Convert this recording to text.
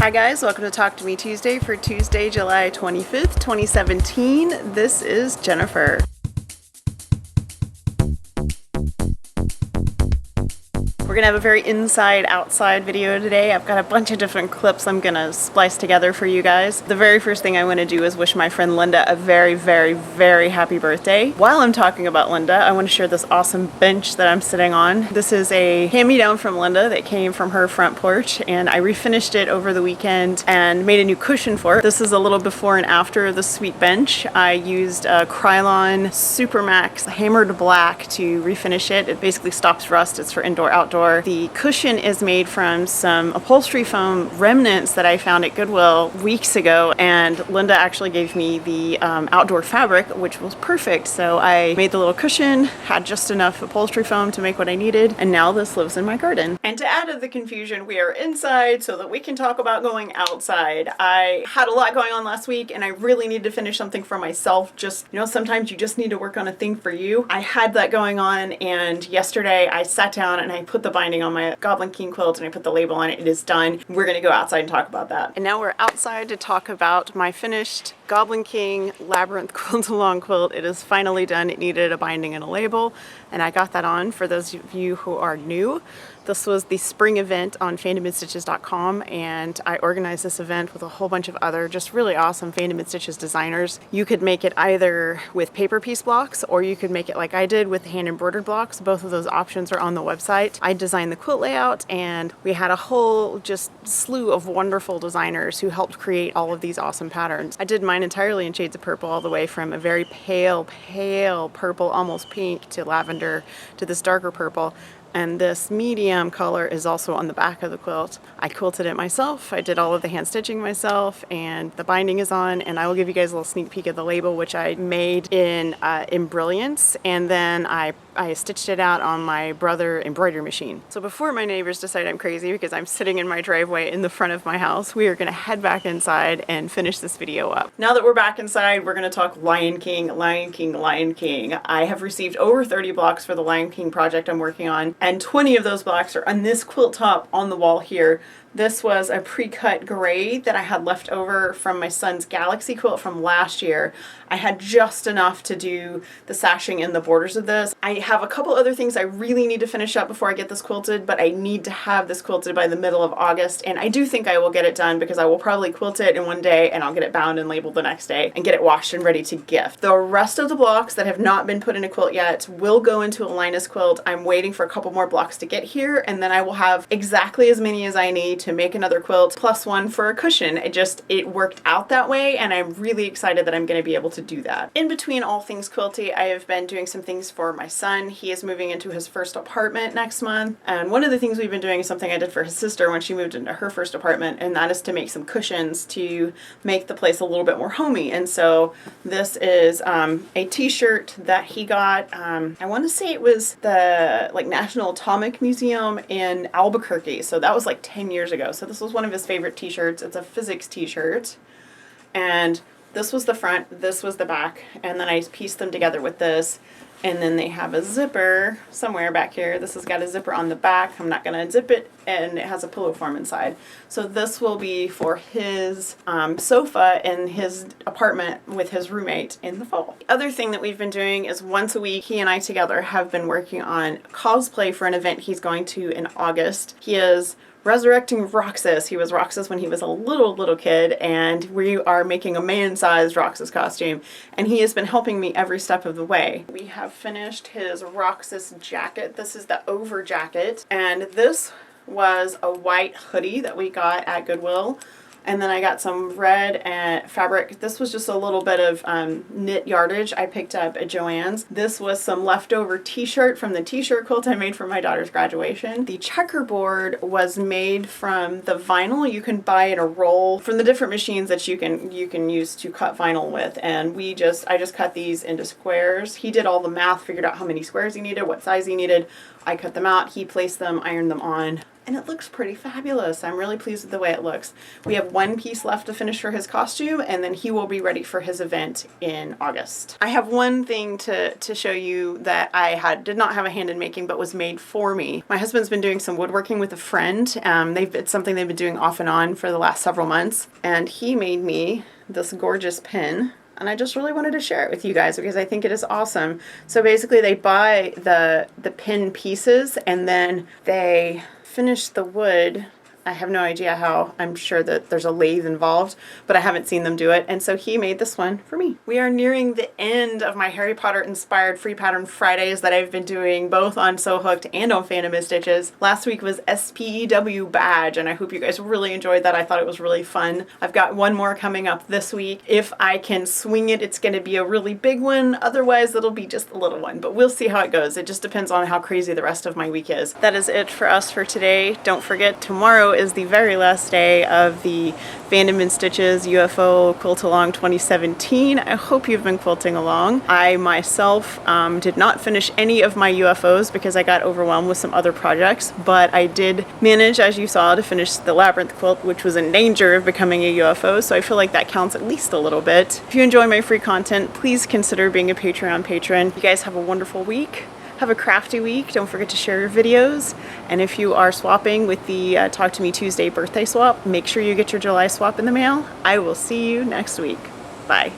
Hi guys, welcome to Talk to Me Tuesday for Tuesday, July 25th, 2017. This is Jennifer. We're gonna have a very inside-outside video today. I've got a bunch of different clips I'm gonna splice together for you guys. The very first thing I want to do is wish my friend Linda a very, very, very happy birthday. While I'm talking about Linda, I want to share this awesome bench that I'm sitting on. This is a hand-me-down from Linda that came from her front porch, and I refinished it over the weekend and made a new cushion for it. This is a little before and after the sweet bench. I used a Krylon Supermax hammered black to refinish it. It basically stops rust. It's for indoor-outdoor. The cushion is made from some upholstery foam remnants that I found at Goodwill weeks ago, and Linda actually gave me the outdoor fabric, which was perfect. So I made the little cushion, had just enough upholstery foam to make what I needed, and now this lives in my garden. And to add to the confusion, we are inside so that we can talk about going outside. I had a lot going on last week, and I really need to finish something for myself. Just, you know, sometimes you just need to work on a thing for you. I had that going on, and yesterday I sat down and I put the binding on my Goblin King quilt and I put the label on it. It is done. We're gonna go outside and talk about that. And now we're outside to talk about my finished Goblin King Labyrinth Quilt-Along quilt. It is finally done. It needed a binding and a label, and I got that on. For those of you who are new, this was the spring event on fandomandstitches.com, and I organized this event with a whole bunch of other just really awesome Fandom and Stitches designers. You could make it either with paper piece blocks, or you could make it like I did with hand embroidered blocks. Both of those options are on the website. I designed the quilt layout, and we had a whole just slew of wonderful designers who helped create all of these awesome patterns. I did mine entirely in shades of purple, all the way from a very pale purple, almost pink, to lavender, to this darker purple. And this medium color is also on the back of the quilt. I quilted it myself. I did all of the hand stitching myself, and the binding is on, and I will give you guys a little sneak peek of the label, which I made in Brilliance, and then I stitched it out on my Brother embroidery machine. So before my neighbors decide I'm crazy because I'm sitting in my driveway in the front of my house, we are gonna head back inside and finish this video up. Now that we're back inside, we're gonna talk Lion King, Lion King, Lion King. I have received over 30 blocks for the Lion King project I'm working on, and 20 of those blocks are on this quilt top on the wall here. This was a pre-cut gray that I had left over from my son's Galaxy quilt from last year. I had just enough to do the sashing and the borders of this. I have a couple other things I really need to finish up before I get this quilted, but I need to have this quilted by the middle of August, and I do think I will get it done because I will probably quilt it in one day and I'll get it bound and labeled the next day and get it washed and ready to gift. The rest of the blocks that have not been put in a quilt yet will go into a Linus quilt. I'm waiting for a couple more blocks to get here, and then I will have exactly as many as I need to make another quilt plus one for a cushion. It worked out that way, and I'm really excited that I'm going to be able to do that. In between all things quilty, I have been doing some things for my son. He is moving into his first apartment next month, and one of the things we've been doing is something I did for his sister when she moved into her first apartment, and that is to make some cushions to make the place a little bit more homey. And so this is a t-shirt that he got, I want to say it was the National Atomic Museum in Albuquerque, so that was like 10 years ago. So this was one of his favorite t-shirts. It's a physics t-shirt, and this was the front, this was the back, and then I pieced them together with this, and then they have a zipper somewhere back here. This has got a zipper on the back. I'm not going to zip it, and it has a pillow form inside. So this will be for his sofa in his apartment with his roommate in the fall. The other thing that we've been doing is once a week, he and I together have been working on cosplay for an event he's going to in August. He is resurrecting Roxas. He was Roxas when he was a little kid, and we are making a man-sized Roxas costume, and he has been helping me every step of the way. We have finished his Roxas jacket. This is the over jacket, and this was a white hoodie that we got at Goodwill. And then I got some red fabric. This was just a little bit of knit yardage I picked up at Joann's. This was some leftover t-shirt from the t-shirt quilt I made for my daughter's graduation. The checkerboard was made from the vinyl you can buy in a roll from the different machines that you can use to cut vinyl with. And I just cut these into squares. He did all the math, figured out how many squares he needed, what size he needed. I cut them out, he placed them, ironed them on. and it looks pretty fabulous. I'm really pleased with the way it looks. We have one piece left to finish for his costume, and then he will be ready for his event in August. I have one thing to show you that I did not have a hand in making, but was made for me. My husband's been doing some woodworking with a friend. It's something they've been doing off and on for the last several months, and he made me this gorgeous pin. And I just really wanted to share it with you guys because I think it is awesome. So basically they buy the pin pieces and then they finish the wood. I have no idea how. I'm sure that there's a lathe involved, but I haven't seen them do it. And so he made this one for me. We are nearing the end of my Harry Potter inspired free pattern Fridays that I've been doing both on Sew Hooked and on Fandom Stitches. Last week was SPEW badge, and I hope you guys really enjoyed that. I thought it was really fun. I've got one more coming up this week. If I can swing it, it's going to be a really big one. Otherwise, it'll be just a little one, but we'll see how it goes. It just depends on how crazy the rest of my week is. That is it for us for today. Don't forget, tomorrow is the very last day of the Fandom and Stitches UFO Quilt Along 2017. I hope you've been quilting along. I myself did not finish any of my UFOs because I got overwhelmed with some other projects, but I did manage, as you saw, to finish the Labyrinth quilt, which was in danger of becoming a UFO, so I feel like that counts at least a little bit. If you enjoy my free content, please consider being a Patreon patron. You guys have a wonderful week. Have a crafty week. Don't forget to share your videos. And if you are swapping with the Talk to Me Tuesday birthday swap, make sure you get your July swap in the mail. I will see you next week. Bye.